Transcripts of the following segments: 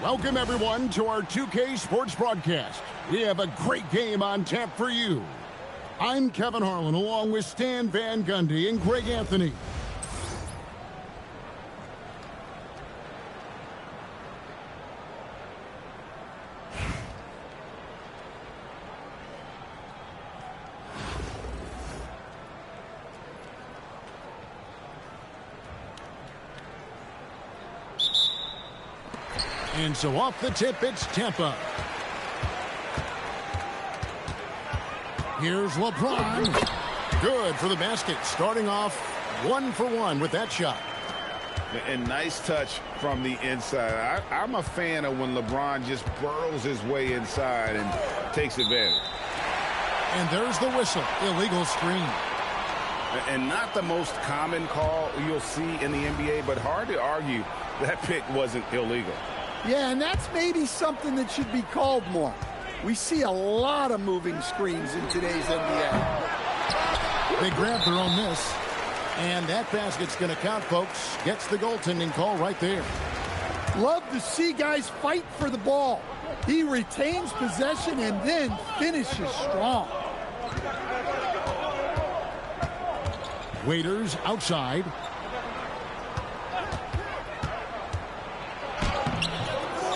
Welcome, everyone, to our 2K Sports broadcast. We have a great game on tap for you. I'm Kevin Harlan, along with Stan Van Gundy and Greg Anthony. And so off the tip, it's Tampa. Here's LeBron. Good for the basket. Starting off 1 for 1 with that shot. And nice touch from the inside. I'm a fan of when LeBron just burrows his way inside and takes advantage. And there's the whistle. Illegal screen. And not the most common call you'll see in the NBA, but hard to argue that pick wasn't illegal. Yeah, and that's maybe something that should be called more. We see a lot of moving screens in today's NBA. They grab their own miss. And that basket's going to count, folks. Gets the goaltending call right there. Love to see guys fight for the ball. He retains possession and then finishes strong. Waiters outside.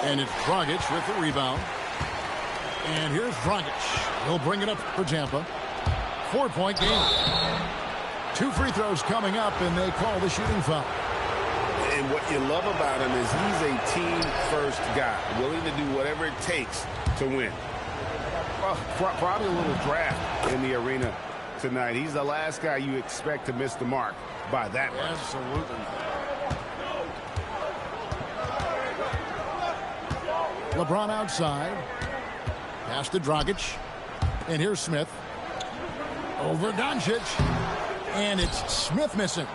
And it's Dragic with the rebound. And here's Dragic. He'll bring it up for Tampa. 4-point game. 2 free throws coming up, and they call the shooting foul. And what you love about him is he's a team-first guy, willing to do whatever it takes to win. Well, probably a little draft in the arena tonight. He's the last guy you expect to miss the mark by that much. Absolutely. LeBron outside. Pass to Dragic. And here's Smith. Over Doncic. And it's Smith missing.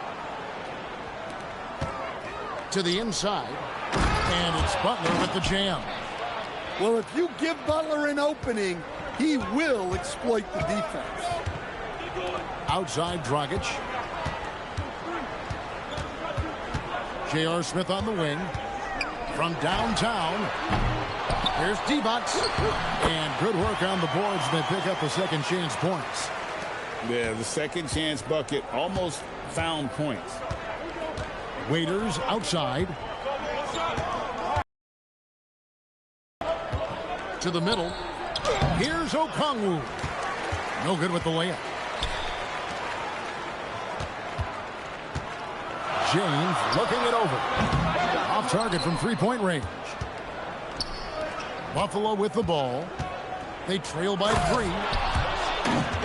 To the inside. And it's Butler with the jam. Well, if you give Butler an opening, he will exploit the defense. Outside Dragic. J.R. Smith on the wing. From downtown. Here's D-Box. And good work on the boards. They pick up the second chance points. Yeah, the second chance bucket almost found points. Waiters outside. To the middle. Here's Okongwu. No good with the layup. James looking it over. Off target from three-point range. Buffalo with the ball. They trail by 3.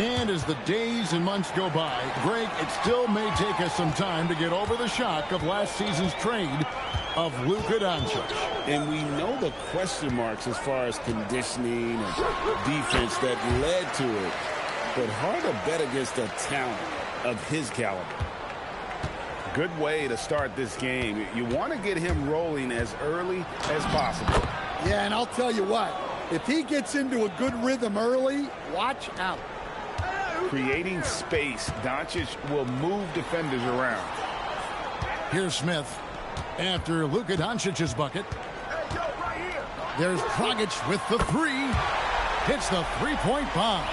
And as the days and months go by, Greg, it still may take us some time to get over the shock of last season's trade of Luka Doncic. And we know the question marks as far as conditioning and defense that led to it. But hard to bet against a talent of his caliber. Good way to start this game. You want to get him rolling as early as possible. Yeah, and I'll tell you what, if he gets into a good rhythm early, watch out. Creating space, Doncic will move defenders around. Here's Smith after Luka Doncic's bucket. There's Dragic with the 3. Hits the three-point bomb.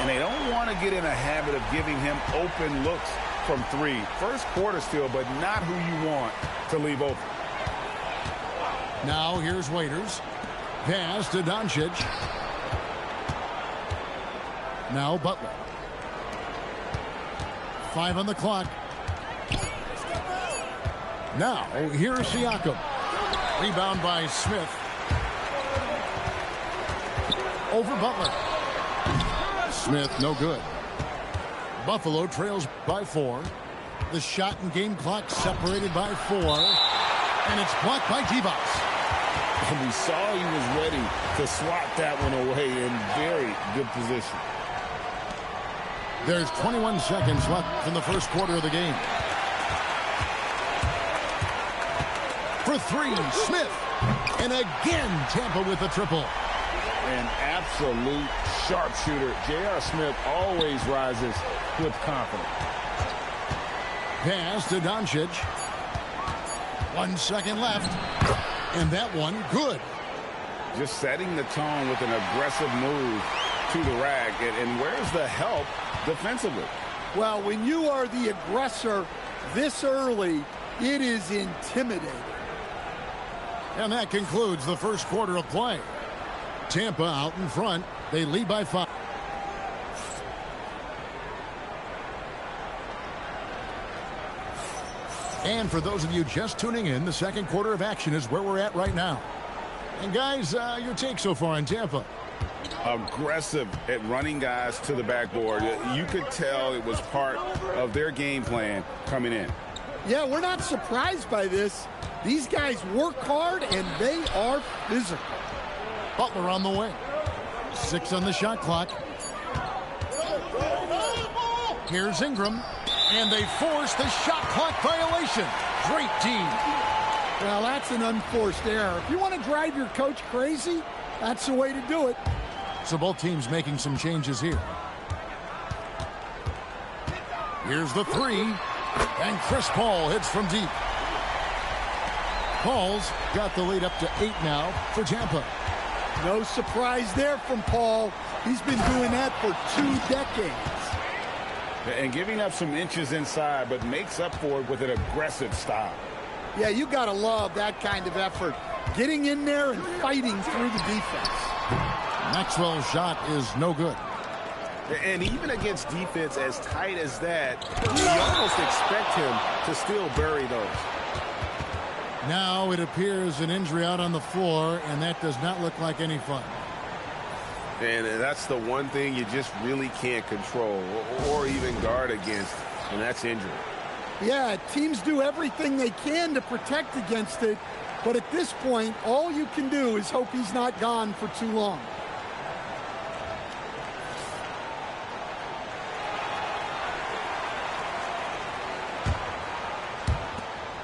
And they don't want to get in a habit of giving him open looks from 3. First quarter still, but not who you want to leave open. Now here's Waiters. Pass to Doncic. Now Butler. 5 on the clock. Now here's Siakam. Rebound by Smith. Over Butler. Smith no good. Buffalo trails by 4. The shot and game clock separated by 4. And it's blocked by D-Box. And we saw he was ready to swat that one away in very good position. There's 21 seconds left in the first quarter of the game. For 3, Smith. And again, Tampa with the triple. An absolute sharpshooter. J.R. Smith always rises with confidence. Pass to Doncic. 1 second left. And that one, good. Just setting the tone with an aggressive move to the rack. And where's the help defensively? Well, when you are the aggressor this early, it is intimidating. And that concludes the first quarter of play. Tampa out in front. They lead by 5. And for those of you just tuning in, the second quarter of action is where we're at right now. And guys, your take so far on Tampa? Aggressive at running guys to the backboard. You could tell it was part of their game plan coming in. Yeah, we're not surprised by this. These guys work hard, and they are physical. Butler on the wing. 6 on the shot clock. Here's Ingram. And they force the shot clock violation. Great D. Well, that's an unforced error. If you want to drive your coach crazy, that's the way to do it. So both teams making some changes here. Here's the 3. And Chris Paul hits from deep. Paul's got the lead up to 8 now for Tampa. No surprise there from Paul. He's been doing that for 2 decades. And giving up some inches inside, but makes up for it with an aggressive style. Yeah, you got to love that kind of effort. Getting in there and fighting through the defense. Maxwell's shot is no good. And even against defense as tight as that, you almost expect him to still bury those. Now it appears an injury out on the floor, and that does not look like any fun. And that's the one thing you just really can't control or even guard against, and that's injury. Yeah, teams do everything they can to protect against it, but at this point, all you can do is hope he's not gone for too long.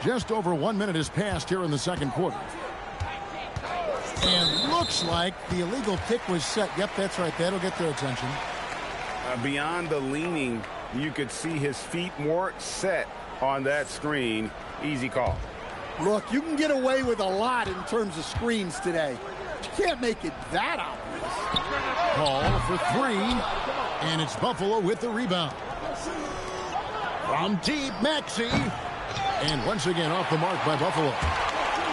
Just over 1 minute has passed here in the second quarter. And looks like the illegal kick was set. Yep, that's right. That'll get their attention. Beyond the leaning, you could see his feet more set on that screen. Easy call. Look, you can get away with a lot in terms of screens today. You can't make it that obvious. Call for 3. And it's Buffalo with the rebound. From deep, Maxey. And once again off the mark by Buffalo.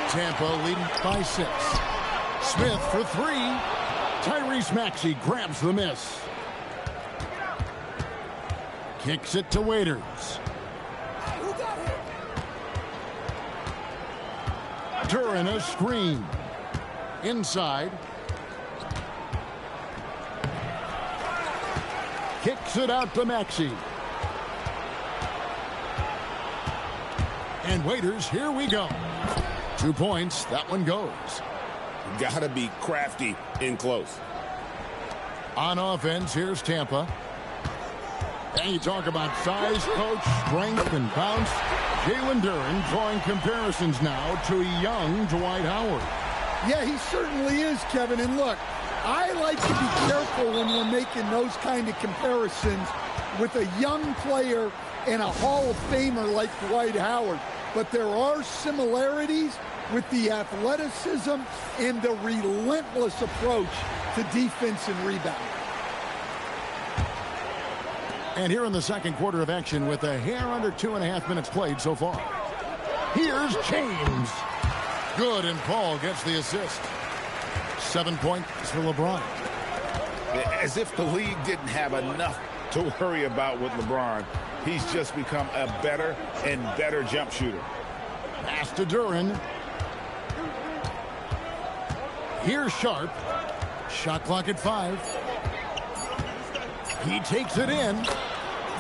Tampa leading by 6. Smith for 3. Tyrese Maxey grabs the miss. Kicks it to Waiters. Duran a screen. Inside. Kicks it out to Maxey. And Waiters, here we go. 2 points. That one goes. Gotta be crafty in close. On offense, here's Tampa. And you talk about size, coach, strength, and bounce. Jalen Duran drawing comparisons now to young Dwight Howard. Yeah, he certainly is, Kevin. And look, I like to be careful when we're making those kind of comparisons with a young player and a Hall of Famer like Dwight Howard. But there are similarities with the athleticism and the relentless approach to defense and rebound. And here in the second quarter of action with a hair under 2.5 minutes played so far. Here's James. Good, and Paul gets the assist. 7 points for LeBron. As if the league didn't have enough to worry about with LeBron. He's just become a better and better jump shooter. Pass to Duran. Here's Sharp. Shot clock at 5. He takes it in.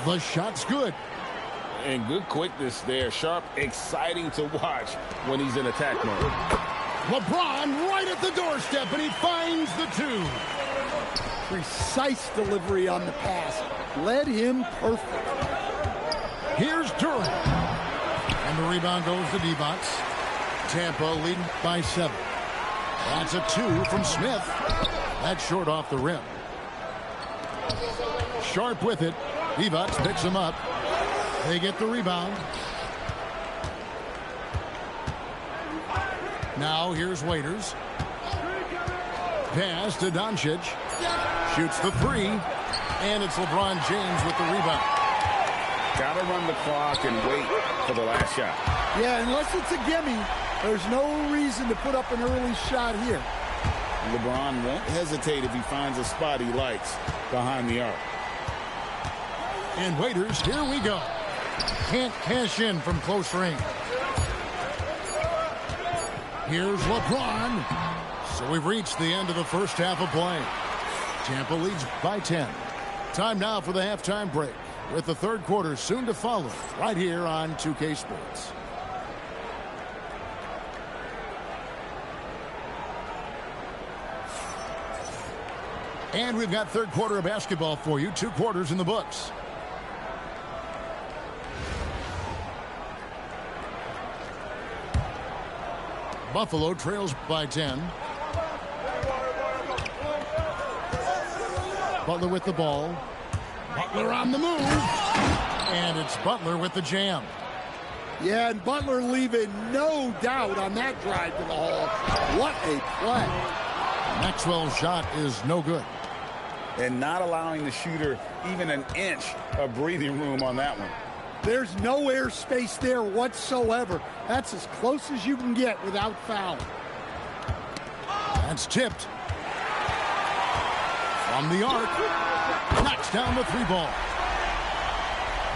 The shot's good. And good quickness there. Sharp, exciting to watch when he's in attack mode. LeBron right at the doorstep, and he finds the 2. Precise delivery on the pass. Led him perfect. Here's Duran. And the rebound goes to D-Box. Tampa leading by 7. That's a 2 from Smith. That's short off the rim. Sharp with it. D-Box picks him up. They get the rebound. Now here's Waiters. Pass to Doncic. Shoots the three. And it's LeBron James with the rebound. Got to run the clock and wait for the last shot. Yeah, unless it's a gimme, there's no reason to put up an early shot here. LeBron won't hesitate if he finds a spot he likes behind the arc. And Waiters, here we go. Can't cash in from close range. Here's LeBron. So we've reached the end of the first half of play. Tampa leads by 10. Time now for the halftime break, with the third quarter soon to follow, right here on 2K Sports. And we've got third quarter of basketball for you. 2 quarters in the books. Buffalo trails by 10. Butler with the ball. Butler on the move. And it's Butler with the jam. Yeah, and Butler leaving no doubt on that drive to the hole. What a play. Maxwell's shot is no good. And not allowing the shooter even an inch of breathing room on that one. There's no air space there whatsoever. That's as close as you can get without foul. That's tipped. From the arc. Knocks down the 3 ball.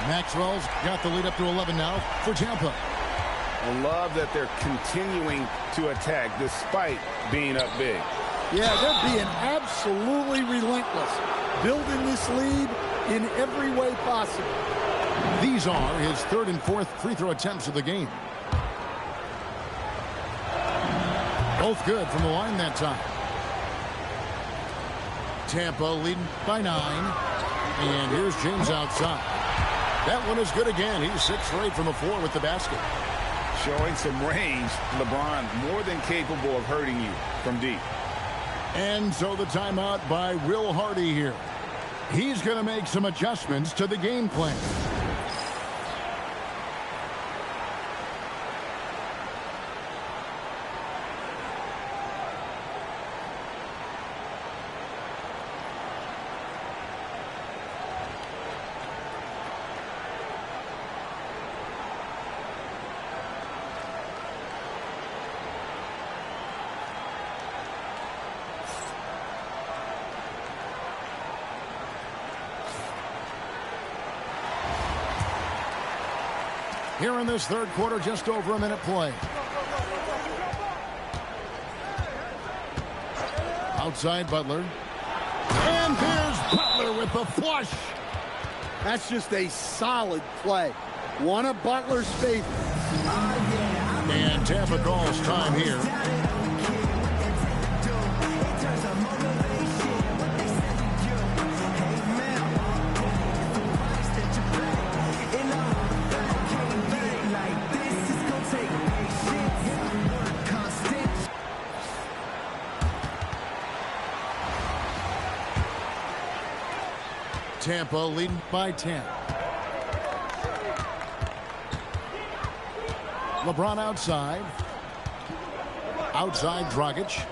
Maxwell's got the lead up to 11 now for Tampa. I love that they're continuing to attack despite being up big. Yeah, they're being absolutely relentless, building this lead in every way possible. These are his 3rd and 4th free throw attempts of the game. Both good from the line that time. Tampa leading by 9. And here's James outside. That one is good again. He's 6 for 8 from the floor with the basket. Showing some range, LeBron more than capable of hurting you from deep. And so the timeout by Will Hardy here. He's going to make some adjustments to the game plan. Here in this third quarter, just over a minute play. Outside Butler. And here's Butler with the flush. That's just a solid play. One of Butler's favorites. And Tampa calls time here. Tampa leading by 10. LeBron outside. Outside Dragic.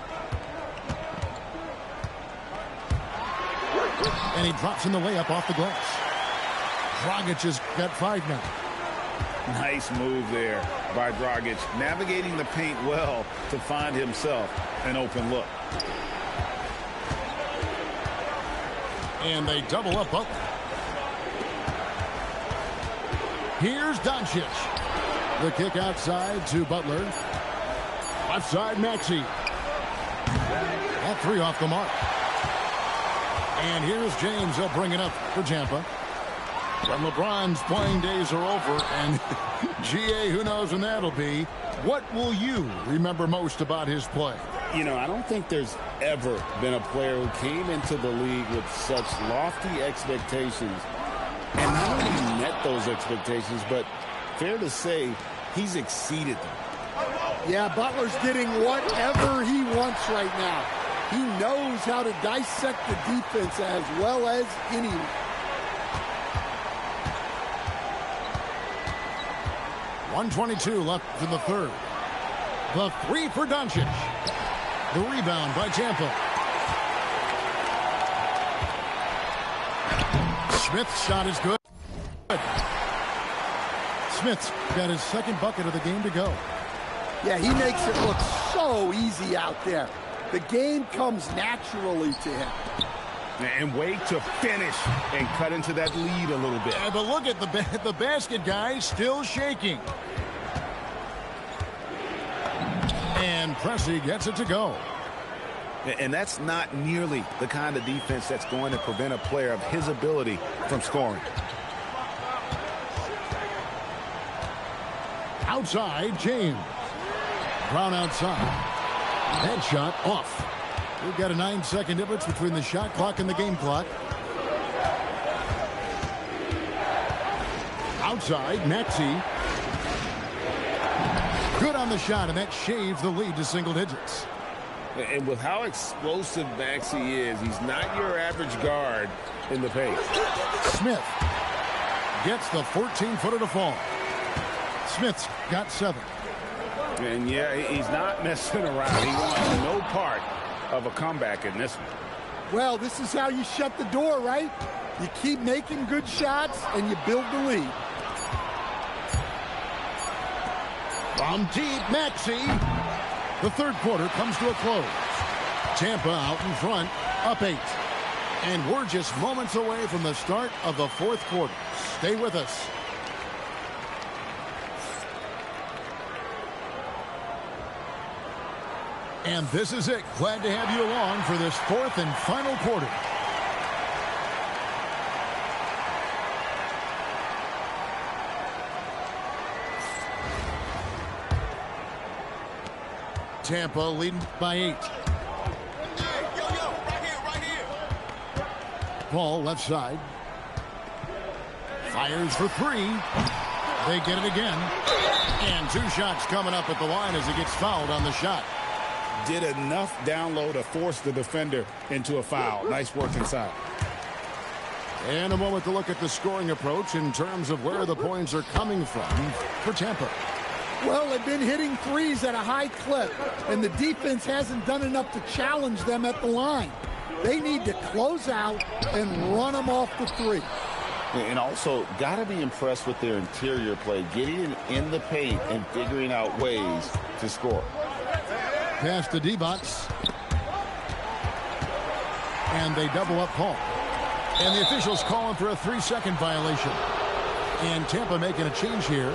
And he drops in the layup off the glass. Dragic has got 5 now. Nice move there by Dragic, navigating the paint well to find himself an open look. And they double up Butler. Here's Doncic. The kick outside to Butler. Left side, Maxey. That 3 off the mark. And here's James. He'll bring it up for Tampa. But LeBron's playing days are over. And GA, who knows when that'll be. What will you remember most about his play? You know, I don't think there's ever been a player who came into the league with such lofty expectations and not only met those expectations, but fair to say he's exceeded them. Yeah, Butler's getting whatever he wants right now. He knows how to dissect the defense as well as anyone. .122 left in the third. The three for Doncic. The rebound by Tampa. Smith's shot is good. Smith's got his second bucket of the game to go. Yeah, he makes it look so easy out there. The game comes naturally to him. And wait to finish and cut into that lead a little bit. Yeah, but look at the basket guy still shaking. And Pressey gets it to go. And that's not nearly the kind of defense that's going to prevent a player of his ability from scoring. Outside, James. Brown outside. Headshot off. We've got a 9-second difference between the shot clock and the game clock. Outside, Maxey. Good on the shot, and that shaves the lead to single digits. And with how explosive Maxey is, he's not your average guard in the paint. Smith gets the 14-footer to fall. Smith's got 7. And yeah, he's not messing around. He wants no part of a comeback in this one. Well, this is how you shut the door, right? You keep making good shots and you build the lead. From deep, Maxey. The third quarter comes to a close. Tampa out in front, up 8. And we're just moments away from the start of the fourth quarter. Stay with us. And this is it. Glad to have you along for this fourth and final quarter. Tampa leading by 8. Right here. Paul left side. Fires for 3. They get it again. And 2 shots coming up at the line as he gets fouled on the shot. Did enough down low to force the defender into a foul. Nice work inside. And a moment to look at the scoring approach in terms of where the points are coming from for Tampa. Well, they've been hitting threes at a high clip, and the defense hasn't done enough to challenge them at the line. They need to close out and run them off the 3. And also, got to be impressed with their interior play, getting in the paint and figuring out ways to score. Pass to D-Box. And they double up Paul. And the officials calling for a 3-second violation. And Tampa making a change here.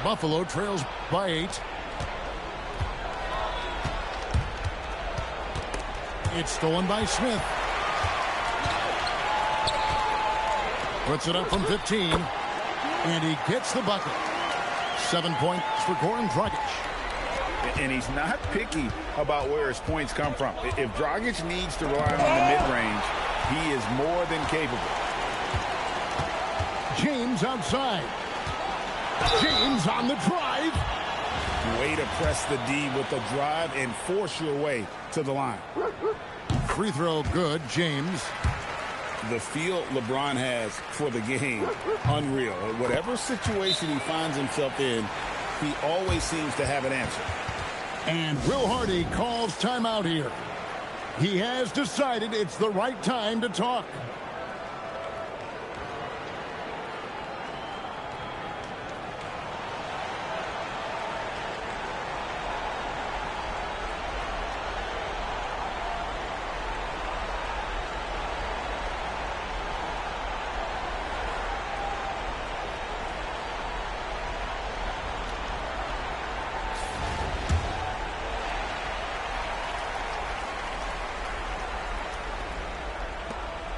Buffalo trails by 8. It's stolen by Smith. Puts it up from 15. And he gets the bucket. 7 points for Goran Dragic. And he's not picky about where his points come from. If Dragic needs to rely on the mid-range, he is more than capable. James outside. James on the drive. Way to press the D with the drive and force your way to the line. Free throw good, James. The feel LeBron has for the game, unreal. Whatever situation he finds himself in, he always seems to have an answer. And Will Hardy calls timeout here. He has decided it's the right time to talk.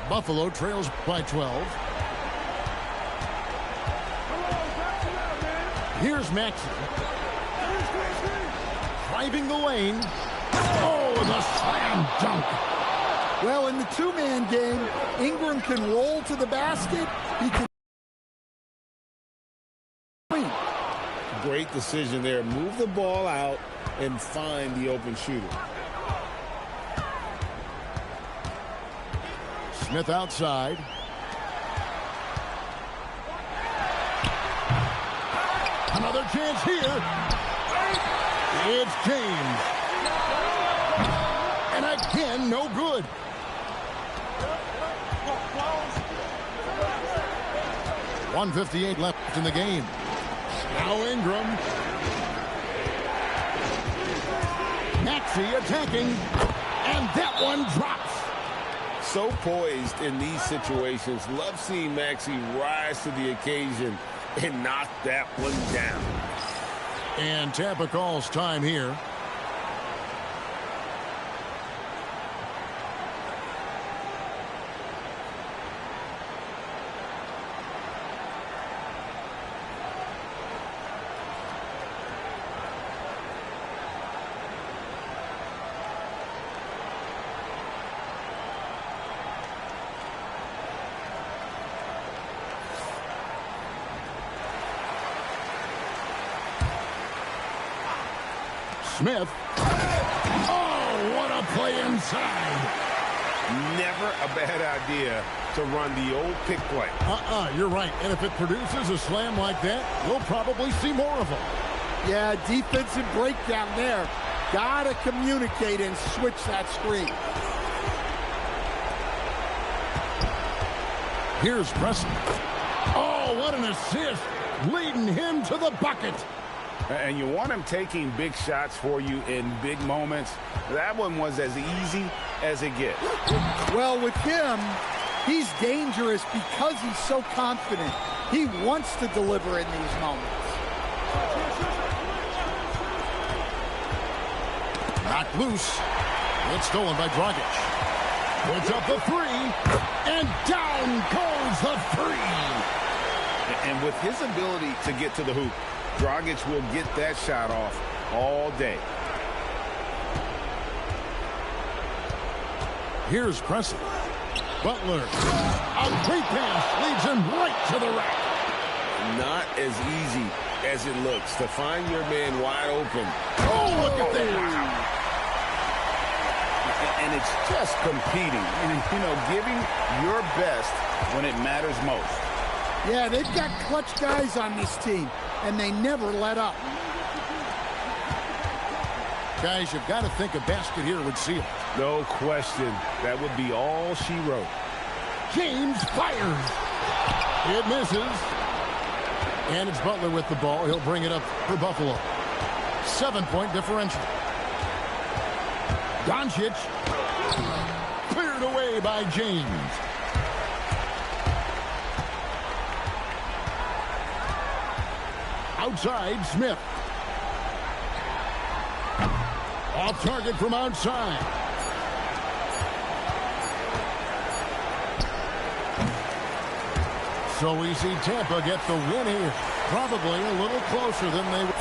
Buffalo trails by 12. Here's Maxey. Driving the lane. Oh, the slam dunk. Well, in the 2-man game, Ingram can roll to the basket. He can win. Great decision there. Move the ball out and find the open shooter. Smith outside. Another chance here. It's James. And again, no good. .158 left in the game. Now Ingram. Maxey attacking. And that one drops. So poised in these situations. Love seeing Maxey rise to the occasion and knock that one down. And Tampa calls time here. Smith. Oh, what a play inside. Never a bad idea to run the old pick play. You're right. And if it produces a slam like that, we'll probably see more of them. Yeah, defensive breakdown there. Gotta communicate and switch that screen. Here's Preston. Oh, what an assist. Leading him to the bucket. And you want him taking big shots for you in big moments. That one was as easy as it gets. Well, with him, he's dangerous because he's so confident. He wants to deliver in these moments. Knocked loose. It's stolen by Dragic. Puts up the three. And down goes the three. And with his ability to get to the hoop, Dragic will get that shot off all day. Here's Preston. Butler. A great pass leads him right to the rack. Not as easy as it looks to find your man wide open. Oh, look at that. And it's just competing and, giving your best when it matters most. Yeah, they've got clutch guys on this team, and they never let up. Guys, you've got to think a basket here would seal. No question. That would be all she wrote. James fires. It misses. And it's Butler with the ball. He'll bring it up for Buffalo. 7-point differential. Doncic. Cleared away by James. Outside, Smith. Off target from outside. So we see Tampa get the win here. Probably a little closer than they...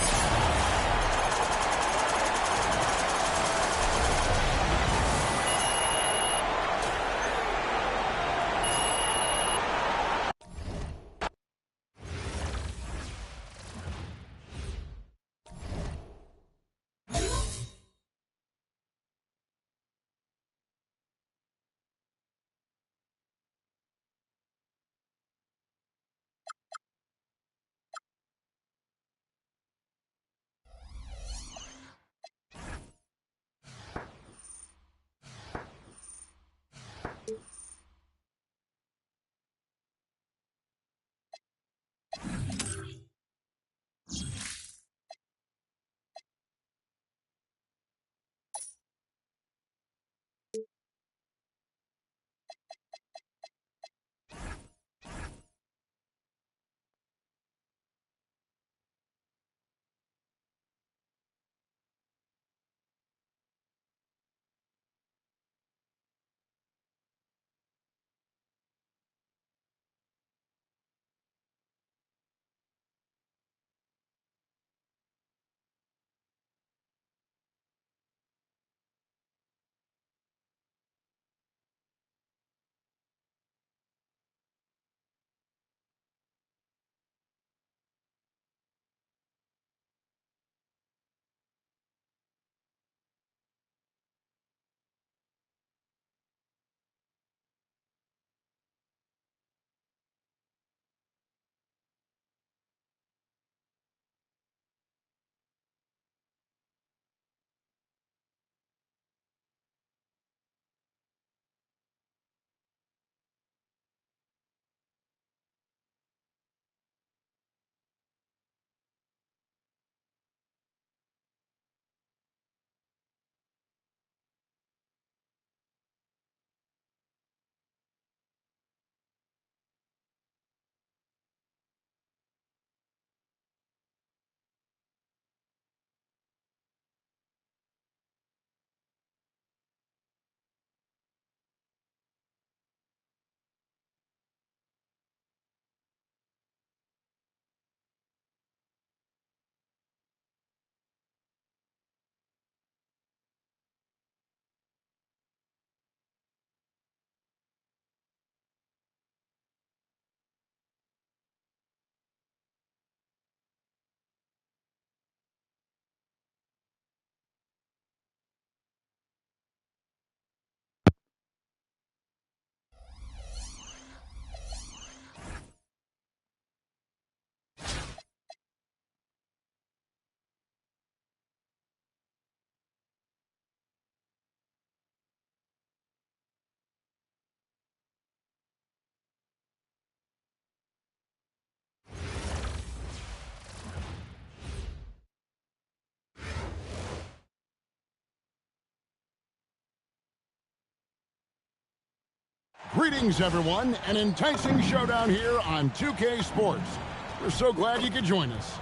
Greetings, everyone. An enticing showdown here on 2K Sports. We're so glad you could join us.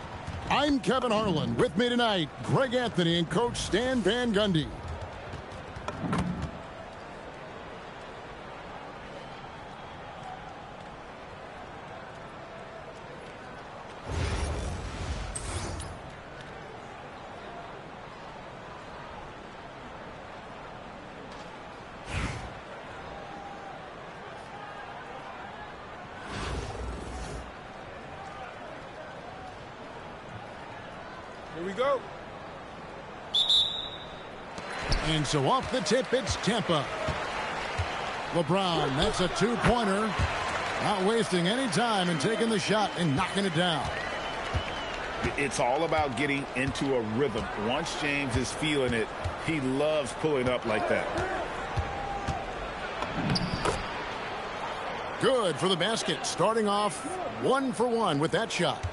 I'm Kevin Harlan. With me tonight, Greg Anthony and Coach Stan Van Gundy. Here we go. And so off the tip, it's Tampa. LeBron, that's a two-pointer. Not wasting any time and taking the shot and knocking it down. It's all about getting into a rhythm. Once James is feeling it, he loves pulling up like that. Good for the basket. Starting off 1 for 1 with that shot.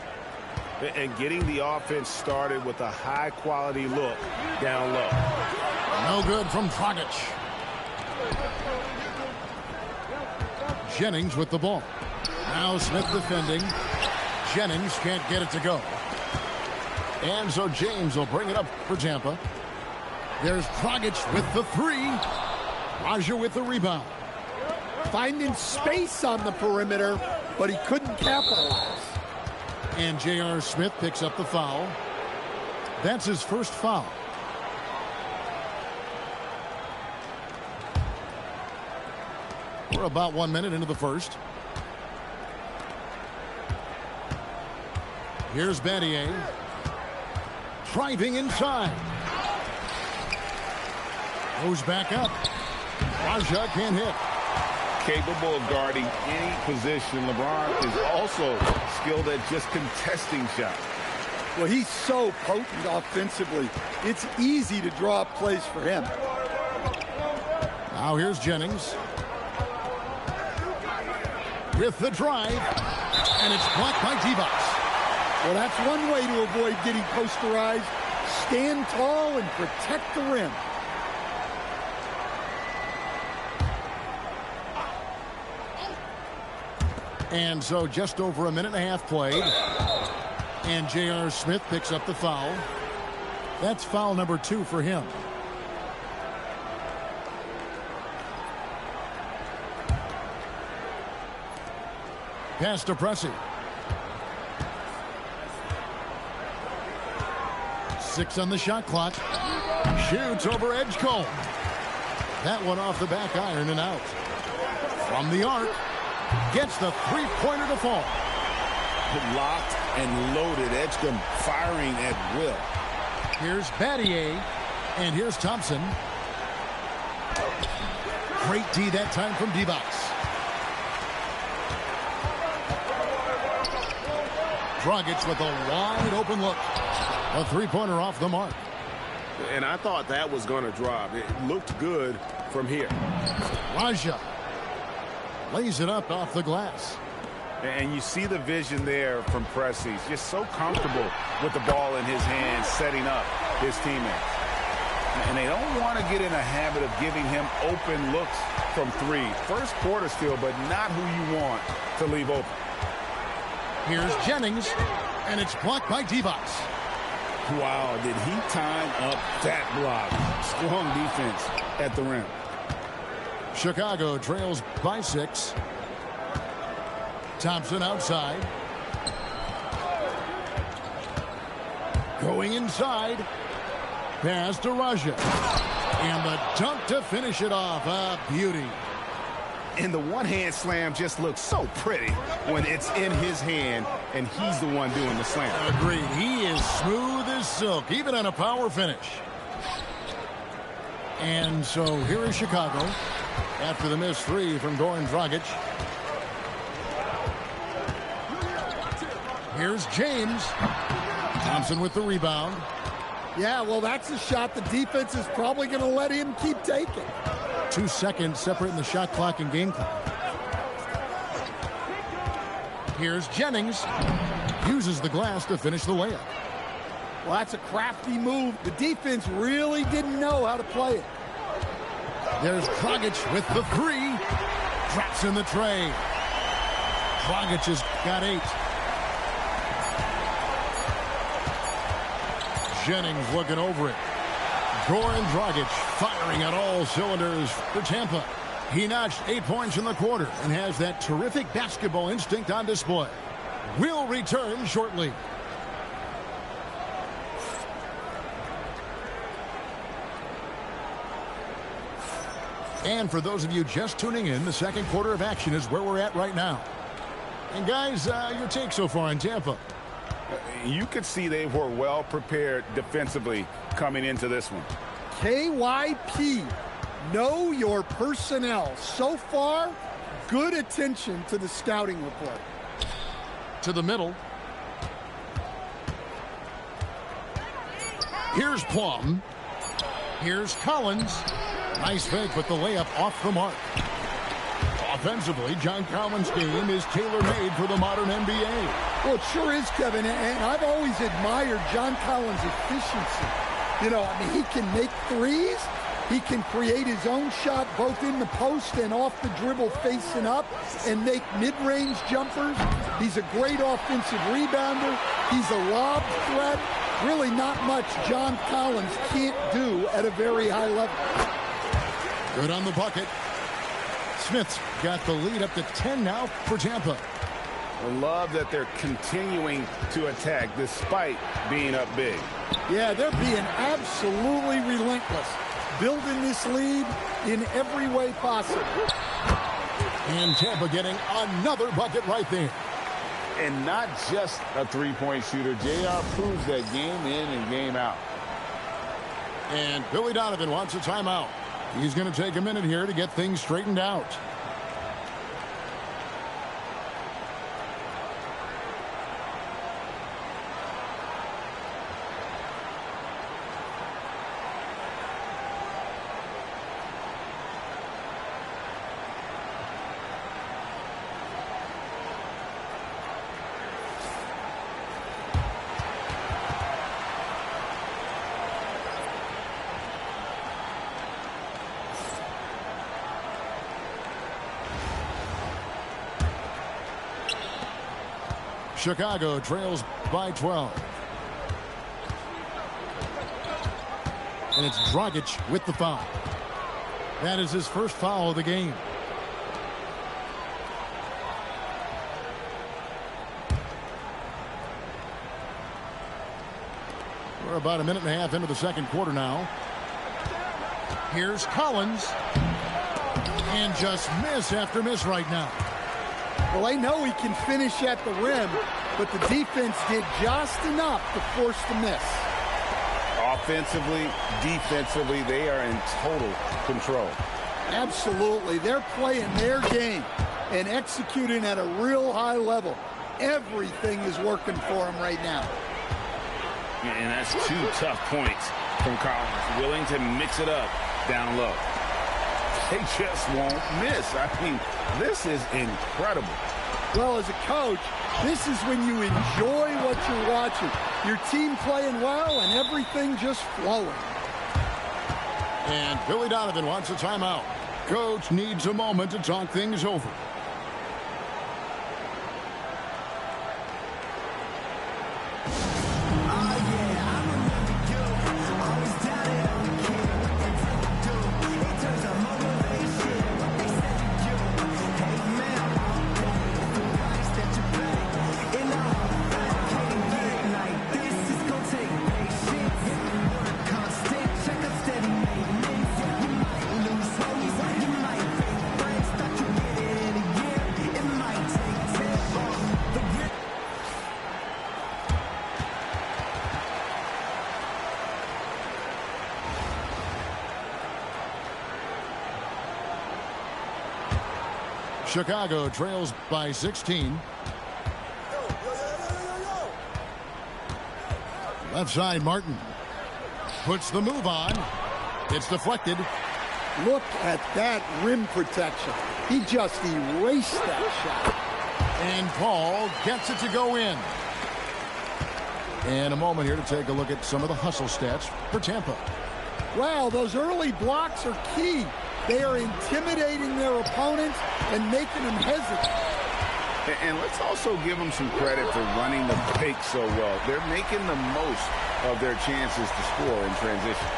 And getting the offense started with a high-quality look down low. No good from Dragic. Jennings with the ball. Now Smith defending. Jennings can't get it to go. And so James will bring it up for Tampa. There's Dragic with the three. Raja with the rebound. Finding space on the perimeter, but he couldn't capitalize. And J.R. Smith picks up the foul. That's his first foul. We're about 1 minute into the first. Here's Battier. Driving inside. Goes back up. Raja can't hit. Capable of guarding any position. LeBron is also skilled at just contesting shots. Well, he's so potent offensively. It's easy to draw up plays for him. Now here's Jennings. With the drive. And it's blocked by Divac. Well, that's one way to avoid getting posterized. Stand tall and protect the rim. And so just over 1.5 minutes played. And J.R. Smith picks up the foul. That's foul number 2 for him. Pass to Pressey. 6 on the shot clock. Shoots over Edgecombe. That one off the back iron and out. From the arc. Gets the three-pointer to fall. Locked and loaded. Edgecombe firing at will. Here's Battier. And here's Thompson. Great D that time from Divac. Dragic with a wide open look. A three-pointer off the mark. And I thought that was going to drop. It looked good from here. Raja lays it up off the glass. And you see the vision there from Pressey. He's just so comfortable with the ball in his hands, setting up his teammates. And they don't want to get in a habit of giving him open looks from three. First quarter still, but not who you want to leave open. Here's Jennings, and it's blocked by Divac. Wow, did he time up that block? Strong defense at the rim. Chicago trails by 6. Thompson outside. Going inside. Pass to Raja. And the dunk to finish it off. A beauty. And the one-hand slam just looks so pretty when it's in his hand and he's the one doing the slam. Agreed. He is smooth as silk, even on a power finish. And so here is Chicago after the missed three from Goran Dragic. Here's James. Thompson with the rebound. Yeah, well, that's a shot the defense is probably going to let him keep taking. 2 seconds separating the shot clock and game clock. Here's Jennings. Uses the glass to finish the layup. Well, that's a crafty move. The defense really didn't know how to play it. There's Dragic with the three. Traps in the tray. Dragic has got 8. Jennings looking over it. Goran Dragic firing on all cylinders for Tampa. He notched 8 points in the quarter and has that terrific basketball instinct on display. We'll return shortly. And for those of you just tuning in, the second quarter of action is where we're at right now. And guys, your take so far on Tampa? You could see they were well prepared defensively coming into this one. KYP, know your personnel. So far, good attention to the scouting report. To the middle. Here's Plum. Here's Collins. Nice fake, but the layup off the mark. Offensively, John Collins' game is tailor-made for the modern NBA. Well, it sure is, Kevin, and I've always admired John Collins' efficiency. You know, I mean, he can make threes. He can create his own shot both in the post and off the dribble facing up and make mid-range jumpers. He's a great offensive rebounder. He's a lob threat. Really not much John Collins can't do at a very high level. Good on the bucket. Smith's got the lead up to 10 now for Tampa. I love that they're continuing to attack despite being up big. Yeah, they're being absolutely relentless, building this lead in every way possible. And Tampa getting another bucket right there. And not just a three-point shooter. JR proves that game in and game out. And Billy Donovan wants a timeout. He's going to take a minute here to get things straightened out. Chicago trails by 12. And it's Dragic with the foul. That is his first foul of the game. We're about a minute and a half into the second quarter now. Here's Collins. And just miss after miss right now. Well, they know he can finish at the rim, but the defense did just enough to force the miss. Offensively, defensively, they are in total control. Absolutely. They're playing their game and executing at a real high level. Everything is working for them right now. And that's 2 tough points from Collins, willing to mix it up down low. They just won't miss. I mean, this is incredible. Well, as a coach, this is when you enjoy what you're watching. Your team playing well and everything just flowing. And Billy Donovan wants a timeout. Coach needs a moment to talk things over. Chicago trails by 16. Left side, Martin puts the move on. It's deflected. Look at that rim protection. He just erased that shot. And Paul gets it to go in. And a moment here to take a look at some of the hustle stats for Tampa. Wow, those early blocks are key. They are intimidating their opponents and making them hesitate. And let's also give them some credit for running the fake so well. They're making the most of their chances to score in transition.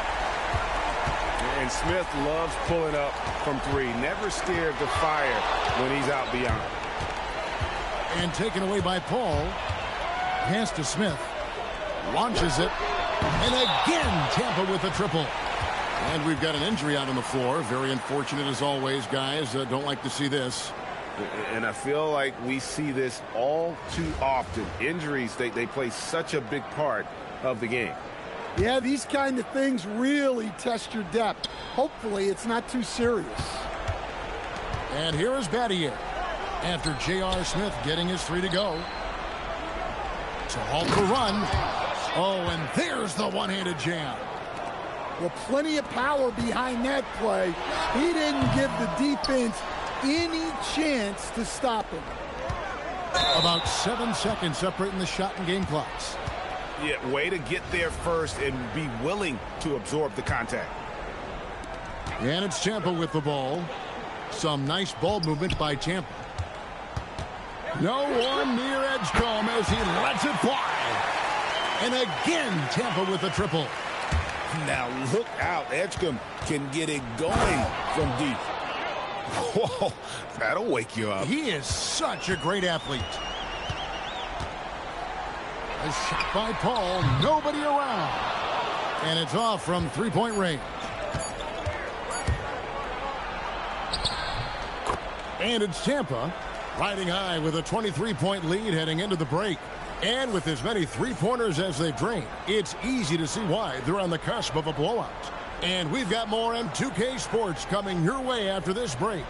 And Smith loves pulling up from three. Never scared to fire when he's out beyond. And taken away by Paul. Pass to Smith. Launches it. And again, Tampa with a triple. And we've got an injury out on the floor. Very unfortunate as always, guys. Don't like to see this. And I feel like we see this all too often. Injuries, they play such a big part of the game. Yeah, these kind of things really test your depth. Hopefully, it's not too serious. And here is Battier. After J.R. Smith getting his 3 to go. To halt the run. Oh, and there's the one-handed jam. Well, plenty of power behind that play. He didn't give the defense any chance to stop him. About 7 seconds separating the shot and game clocks. Yeah, way to get there first and be willing to absorb the contact. And it's Tampa with the ball. Some nice ball movement by Tampa. No one near Edgecombe as he lets it fly. And again, Tampa with a triple. Now look out. Edgecombe can get it going from deep. Whoa, that'll wake you up. He is such a great athlete. A shot by Paul. Nobody around. And it's off from three-point range. And it's Tampa riding high with a 23-point lead heading into the break. And with as many three-pointers as they've drained, it's easy to see why they're on the cusp of a blowout. And we've got more M2K Sports coming your way after this break.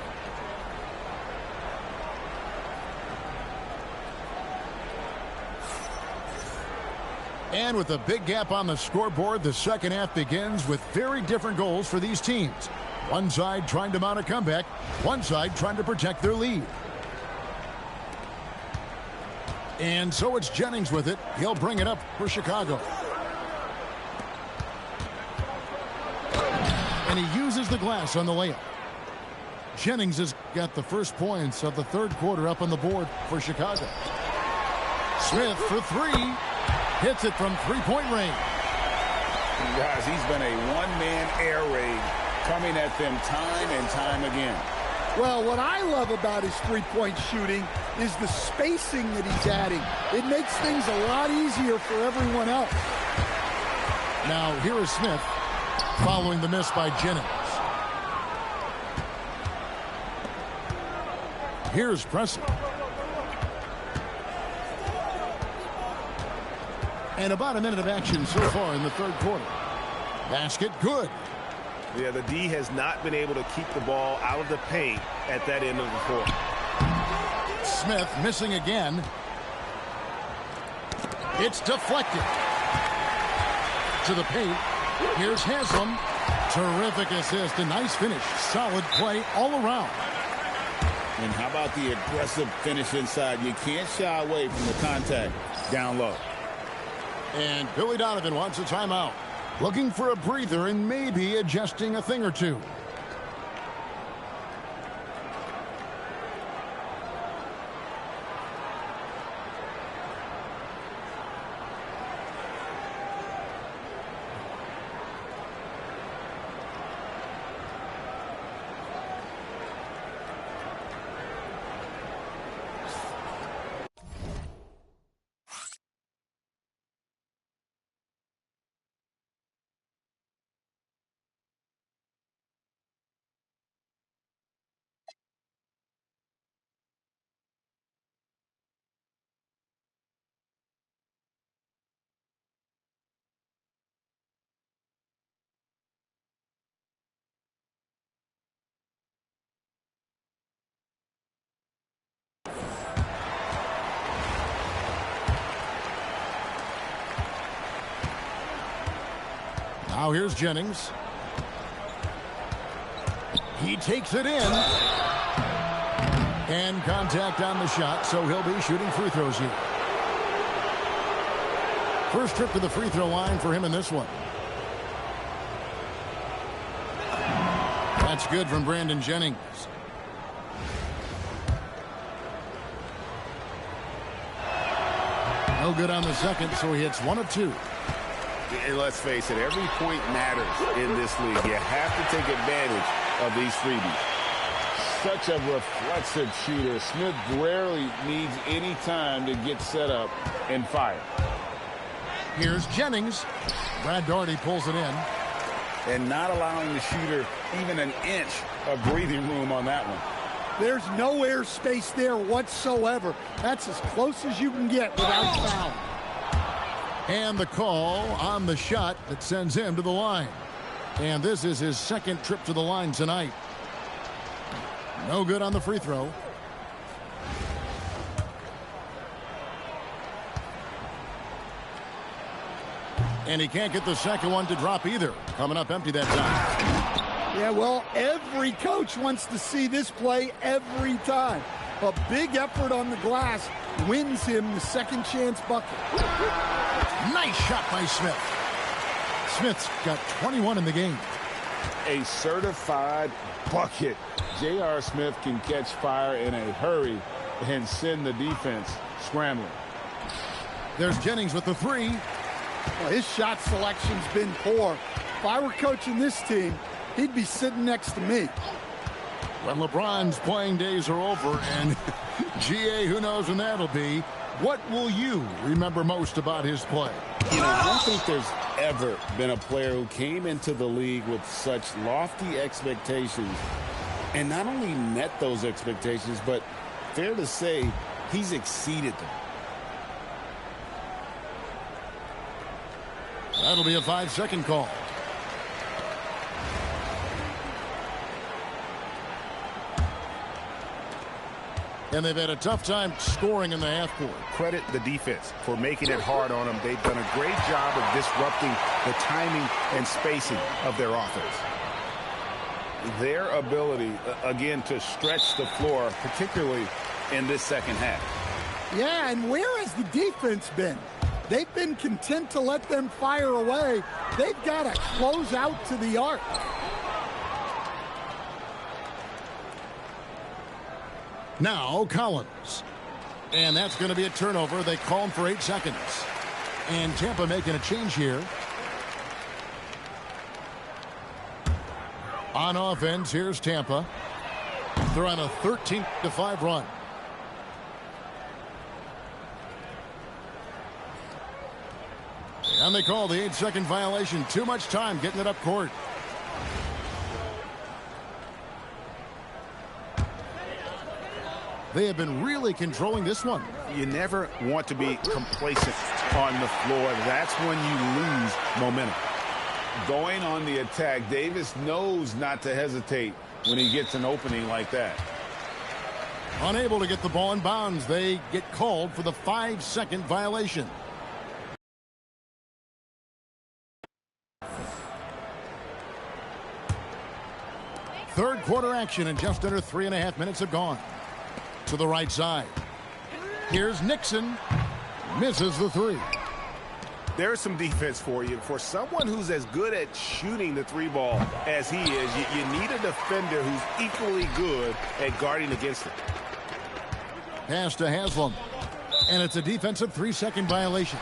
And with a big gap on the scoreboard, the second half begins with very different goals for these teams. One side trying to mount a comeback, one side trying to protect their lead. And so it's Jennings with it. He'll bring it up for Chicago. And he uses the glass on the layup. Jennings has got the first points of the third quarter up on the board for Chicago. Smith for 3. Hits it from three-point range. Guys, he's been a one-man air raid coming at them time and time again. Well, what I love about his three-point shooting is the spacing that he's adding. It makes things a lot easier for everyone else. Now, here is Smith following the miss by Jennings. Here's Preston. And about a minute of action so far in the third quarter. Basket good. Yeah, the D has not been able to keep the ball out of the paint at that end of the court. Smith missing again. It's deflected. To the paint. Here's Haslam. Terrific assist. A nice finish. Solid play all around. And how about the aggressive finish inside? You can't shy away from the contact down low. And Billy Donovan wants a timeout. Looking for a breather and maybe adjusting a thing or two. Now here's Jennings. He takes it in. And contact on the shot, so he'll be shooting free throws here. First trip to the free throw line for him in this one. That's good from Brandon Jennings. No good on the second, so he hits 1 of 2. And let's face it, every point matters in this league. You have to take advantage of these freebies. Such a reflexive shooter. Smith rarely needs any time to get set up and fire. Here's Jennings. Brad Daugherty pulls it in. And not allowing the shooter even an inch of breathing room on that one. There's no air space there whatsoever. That's as close as you can get without foul. And the call on the shot that sends him to the line. And this is his second trip to the line tonight. No good on the free throw. And he can't get the second one to drop either. Coming up empty that time. Yeah, well, every coach wants to see this play every time. A big effort on the glass wins him the second chance bucket. Nice shot by Smith. Smith's got 21 in the game. A certified bucket. J.R. Smith can catch fire in a hurry and send the defense scrambling. There's Jennings with the 3. Well, his shot selection's been poor. If I were coaching this team, he'd be sitting next to me. When LeBron's playing days are over, and GA, who knows when that'll be, what will you remember most about his play? You know, I don't think there's ever been a player who came into the league with such lofty expectations and not only met those expectations, but fair to say he's exceeded them. That'll be a 5-second call. And they've had a tough time scoring in the half court. Credit the defense for making it hard on them. They've done a great job of disrupting the timing and spacing of their offense. Their ability, again, to stretch the floor, particularly in this second half. Yeah, and where has the defense been? They've been content to let them fire away. They've got to close out to the arc. Now Collins. And that's going to be a turnover. They call him for 8 seconds. And Tampa making a change here. On offense, here's Tampa. They're on a 13-5 run. And they call the 8-second violation. Too much time getting it up court. They have been really controlling this one. You never want to be complacent on the floor. That's when you lose momentum. Going on the attack, Davis knows not to hesitate when he gets an opening like that. Unable to get the ball in bounds. They get called for the 5-second violation. Third quarter action, and just under 3.5 minutes have gone. To the right side. Here's Nixon. Misses the 3. There's some defense for you. For someone who's as good at shooting the 3 ball as he is, you need a defender who's equally good at guarding against it. Pass to Haslam. And it's a defensive 3-second violation.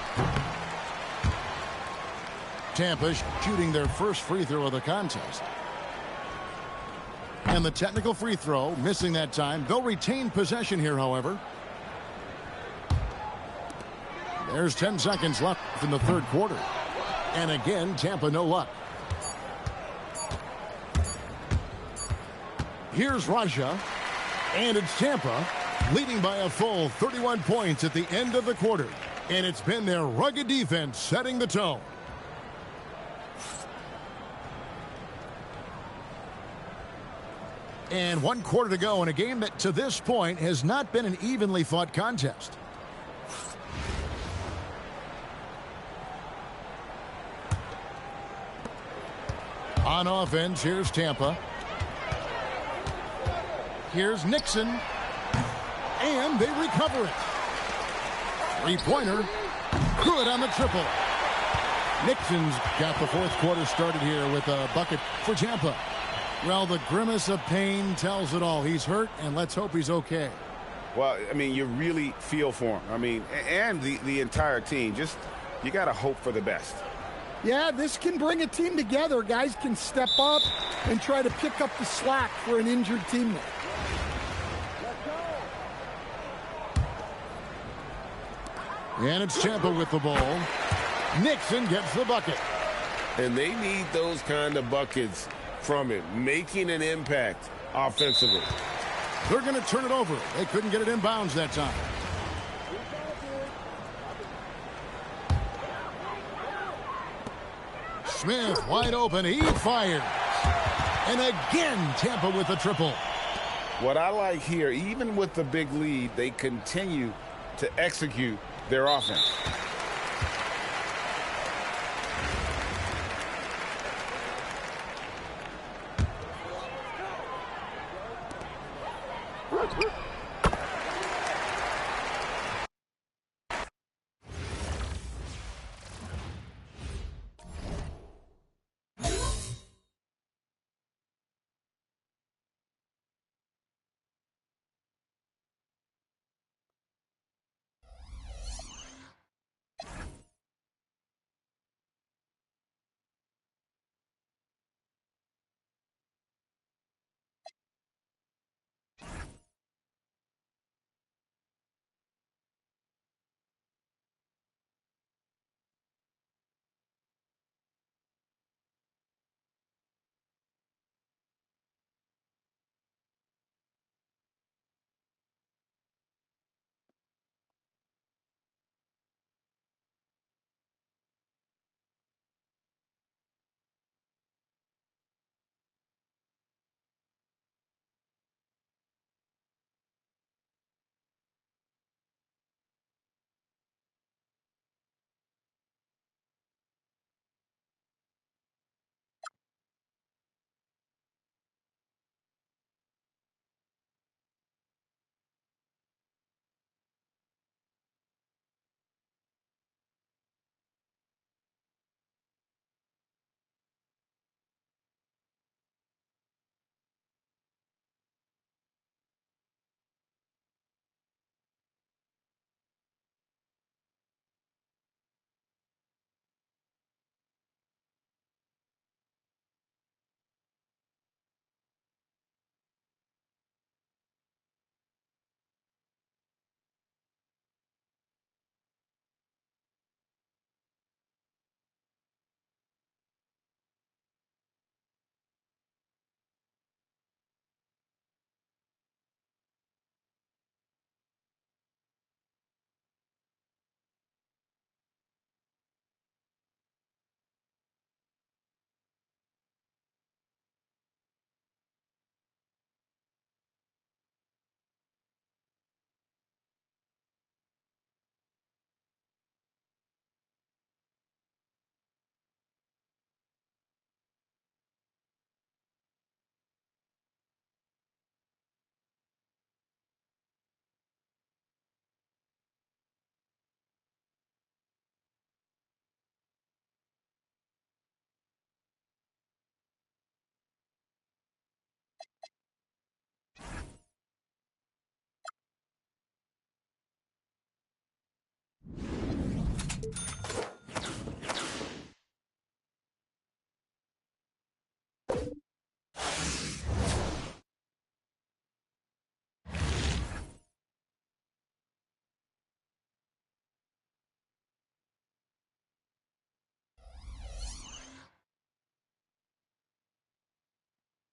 Tampa shooting their first free throw of the contest. And the technical free throw, missing that time. They'll retain possession here, however. There's 10 seconds left in the third quarter. And again, Tampa no luck. Here's Raja. And it's Tampa leading by a full 31 points at the end of the quarter. And it's been their rugged defense setting the tone. And 1 quarter to go in a game that to this point has not been an evenly fought contest. On offense, here's Tampa. Here's Nixon. And they recover it. 3-pointer. Good on the triple. Nixon's got the fourth quarter started here with a bucket for Tampa. Well, the grimace of pain tells it all. He's hurt, and let's hope he's okay. Well, I mean, you really feel for him. I mean, and the entire team. Just, you got to hope for the best. Yeah, this can bring a team together. Guys can step up and try to pick up the slack for an injured teammate. And it's Tampa with the ball. Nixon gets the bucket. And they need those kind of buckets from it, making an impact offensively. They're going to turn it over. They couldn't get it in bounds that time. Smith wide open. He fires. And again, Tampa with the triple. What I like here, even with the big lead, they continue to execute their offense.